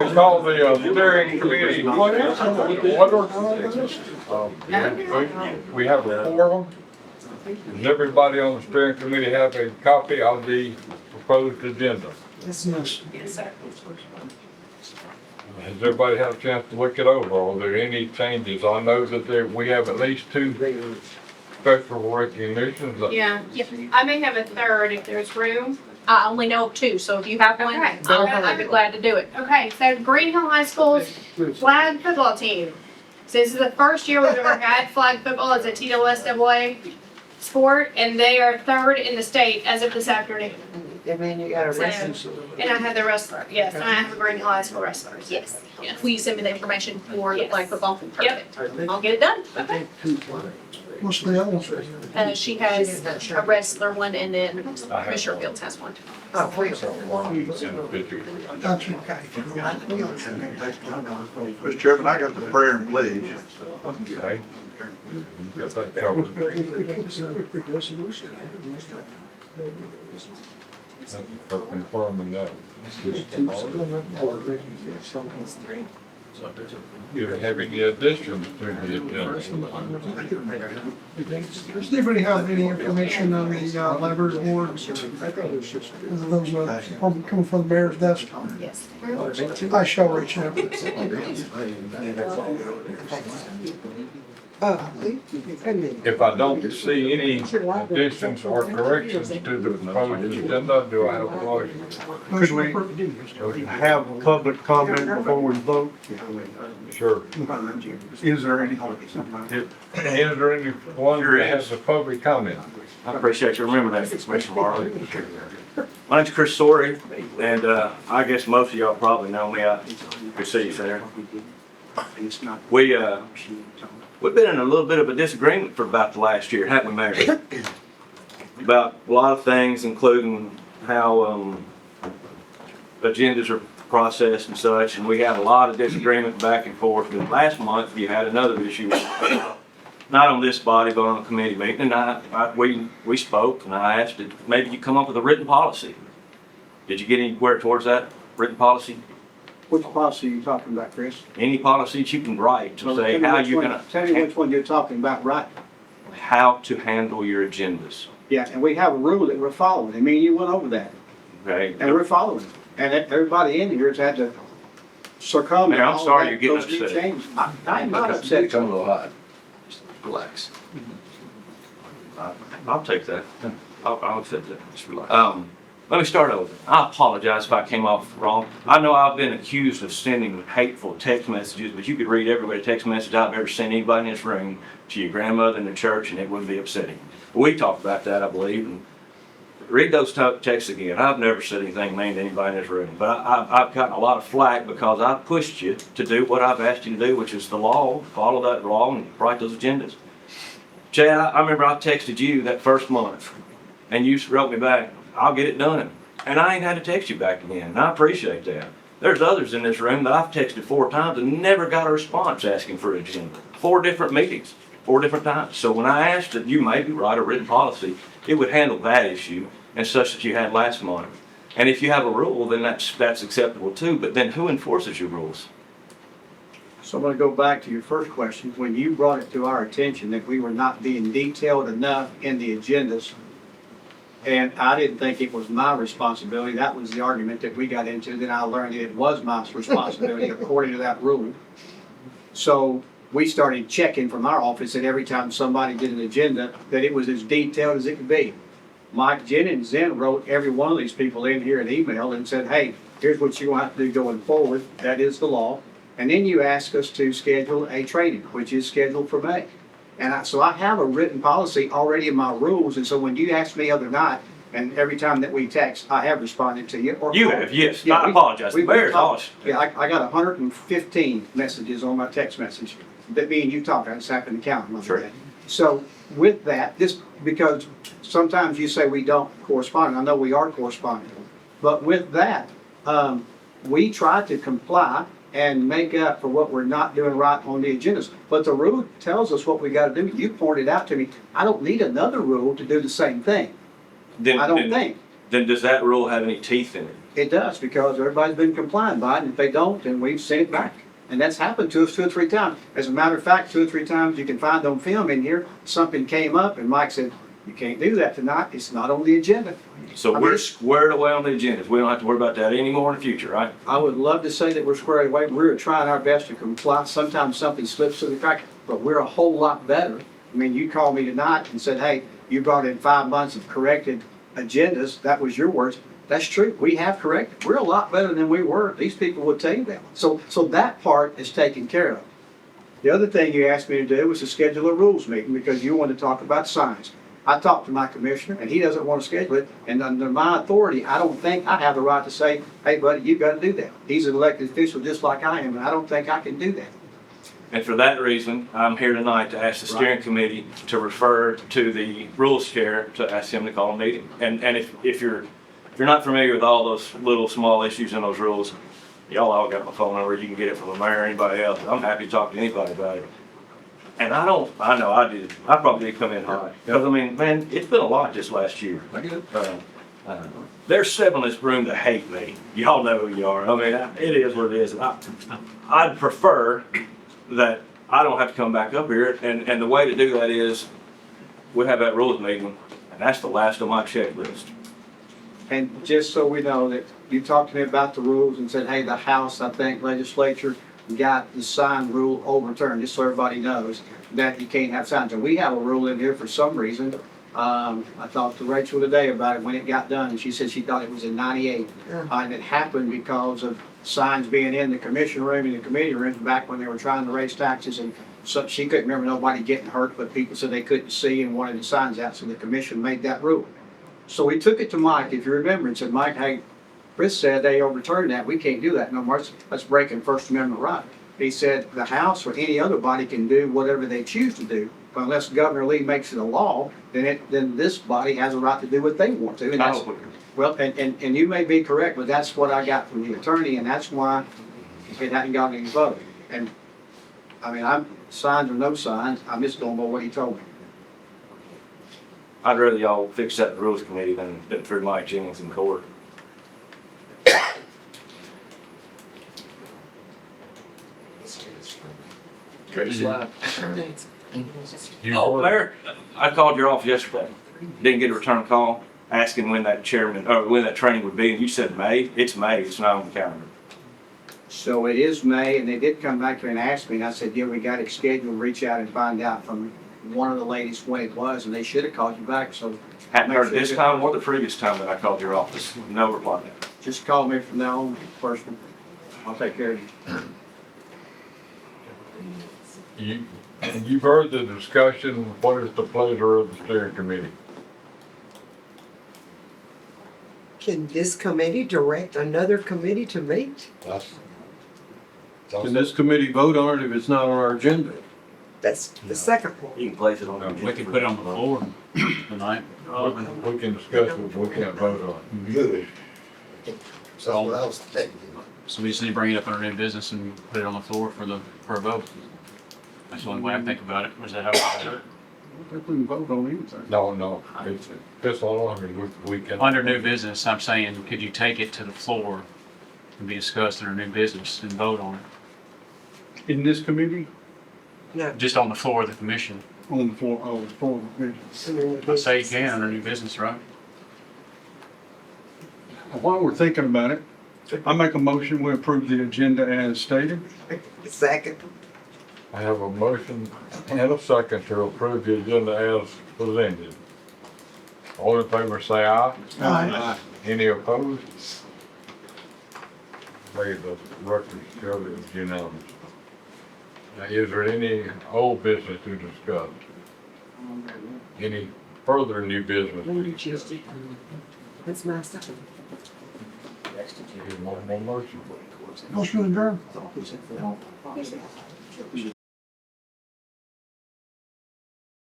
Call the steering committee. We have a forum. Does everybody on the steering committee have a copy of the proposed agenda? Yes, sir. Has everybody had a chance to look it over? Are there any changes? I know that we have at least two special recognitions. Yeah, I may have a third if there's room. I only know of two, so if you have one, Okay. I'd be glad to do it. Okay, so Green Hill High School's flag football team. So this is the first year we've ever had flag football as a TWSAA sport, and they are third in the state as of this afternoon. I mean, you got a So- reference. And I have the wrestler, yes, and I have the Green Hill High School wrestlers. Yes. Will you send me the information for the Yes. flag football? Yep. Perfect. I'll get it done. Okay. What's the other one? She has a wrestler one, and then Commissioner Fields has one. Oh, please. Gotcha. Mr. Chairman, I got the prayer and pledge. Okay. Got that covered. Thank you for confirming that. You have any additions to the agenda? Does anybody have any information on the library board? Those probably coming from the mayor's desk. Yes. I shall reach out. If I don't see any additions or corrections to the proposed agenda, do I have a motion? Could we Have public comment before we vote. Sure. Is there any? Is there anyone that has a public comment? I appreciate you remembering that, Commissioner Marley. My name's Chris Sorey, and I guess most of y'all probably know me. I could see you there. We've been in a little bit of a disagreement for about the last year, haven't we, Mayor? About a lot of things, including how agendas are processed and such, and we had a lot of disagreement back and forth. And last month, you had another issue, not on this body, but on a committee meeting, and we spoke, and I asked that maybe you come up with a written policy. Did you get anywhere towards that written policy? Which policy are you talking about, Chris? Any policy that you can write to say Tell me how which you're one- gonna, Tell me which one you're talking about, right? how to handle your agendas, Yeah, and we have a rule that we're following. I mean, you went over that, okay? and we're following it. And everybody in here has had to succumb to Mayor, I'm all sorry that, you're getting those new upset. changes. I'm not Okay. upset. Become a little hot. Just relax. I'll take that. I'll accept that. Just relax. Let me start over. I apologize if I came off wrong. I know I've been accused of sending hateful text messages, but you could read every text message I've ever sent anybody in this room to your grandmother in the church, and it wouldn't be upsetting. We talked about that, I believe, and read those texts again. I've never said anything mean to anybody in this room, but I've gotten a lot of flack because I've pushed you to do what I've asked you to do, which is the law, follow that law and write those agendas. Chad, I remember I texted you that first month, and you wrote me back, I'll get it done. And I ain't had to text you back again, and I appreciate that. There's others in this room that I've texted 4 times and never got a response asking for an agenda. 4 different meetings, 4 different times. So when I asked that you maybe write a written policy, it would handle that issue and such that you had last month. And if you have a rule, then that's acceptable too, but then who enforces your rules? So I'm gonna go back to your first question. When you brought it to our attention that we were not being detailed enough in the agendas, and I didn't think it was my responsibility, that was the argument that we got into, then I learned that it was my responsibility according to that rule. So we started checking from our office that every time somebody did an agenda, that it was as detailed as it could be. Mike Jennings then wrote every one of these people in here an email and said, hey, here's what you're gonna have to do going forward, that is the law. And then you ask us to schedule a training, which is scheduled for May. And so I have a written policy already in my rules, and so when you asked me the other night, and every time that we text, I have responded to you. You have, yes. Yeah, I apologize. The mayor's honest. Yeah, I got 115 messages on my text message that me and you talked. I just happened to count them. Sure. So with that, just because sometimes you say we don't correspond, I know we are corresponding, but with that, we try to comply and make up for what we're not doing right on the agendas. But the rule tells us what we gotta do. You pointed out to me, I don't need another rule to do the same thing. I don't think. then does that rule have any teeth in it? It does, because everybody's been complying by it, and if they don't, then we've sent it back. And that's happened to us 2 or 3 times. As a matter of fact, 2 or 3 times you can find on film in here, something came up and Mike said, you can't do that tonight, it's not on the agenda. So I we're mean- squared away on the agendas. We don't have to worry about that anymore in the future, right? I would love to say that we're squared away, we're trying our best to comply, sometimes something slips through the crack, but we're a whole lot better. I mean, you called me tonight and said, hey, you brought in 5 months of corrected agendas, that was your words. That's true, we have corrected, we're a lot better than we were, these people would tell you that. So that part is taken care of. The other thing you asked me to do was to schedule a rules meeting, because you wanted to talk about signs. I talked to my commissioner, and he doesn't want to schedule it, and under my authority, I don't think I have the right to say, hey, buddy, you've got to do that. He's an elected official just like I am, and I don't think I can do that. And for that reason, I'm here tonight to ask the steering committee to refer to the rules chair to ask him to call a meeting. And if you're not familiar with all those little small issues in those rules, y'all all got my phone number, you can get it from the mayor or anybody else. I'm happy to talk to anybody about it. And I know I did, I probably did come in hot. Because I mean, man, it's been a lot this last year. There's 7 in this room that hate me. Y'all know who you are. I mean, it is what it is. I'd prefer that I don't have to come back up here. And the way to do that is we have that rules meeting, and that's the last of my checklist. And just so we know that you talked to me about the rules and said, hey, the House, I think, legislature got the sign rule overturned, just so everybody knows that you can't have signs. And we have a rule in here for some reason. I talked to Rachel today about it when it got done, and she said she thought it was in '98. And it happened because of signs being in the commission room and the committee room back when they were trying to raise taxes. And so she couldn't remember nobody getting hurt, but people said they couldn't see and wanted the signs out, so the commission made that rule. So we took it to Mike, if you remember, and said, Mike, hey, Chris said they overturned that, we can't do that no more, that's breaking First Amendment right. He said the House or any other body can do whatever they choose to do, but unless Governor Lee makes it a law, then this body has a right to do what they want to. And that's, well, and you may be correct, but that's what I got from the attorney, and that's why it hadn't gotten any vote. And, I mean, I'm signs or no signs, I'm just going by what he told me. I'd rather y'all fix that rules committee than through Mike Jennings in court. Oh, Mayor, I called your office yesterday. Didn't get a return call asking when that chairman, or when that training would be, and you said May. It's May, it's not on the calendar. So it is May, and they did come back to me and ask me, and I said, yeah, we got it scheduled, reach out and find out from one of the ladies when it was, and they should have called you back, so Hadn't heard it this time or the previous time that I called your office. No reply. just call me from now on, personally. I'll take care of you. You've heard the discussion. What is the pleasure of the steering committee? Can this committee direct another committee to meet? Can this committee vote on it if it's not on our agenda? That's the second one. You can place it on the We could put it on the floor tonight. We can discuss it, but we can't vote on it. Good. So I was thinking. So we just need to bring it up under new business and put it on the floor for a vote. That's the only way I think about it. Was that how we do it? We can vote on anything. No, it's all on, we can. Under new business, I'm saying, could you take it to the floor and be discussed under new business and vote on it? In this committee, Just on the floor of the commission. on the floor, oh, the floor of the committee. I say you can under new business, right? While we're thinking about it, I make a motion, we approve the agenda as stated. Second. I have a motion and a second to approve the agenda as presented. All in favor say aye. Aye. Any opposed? May the record show that it's unanimous. Now, is there any old business to discuss? Any further new business? That's my stuff. One more motion. Motion adjourned.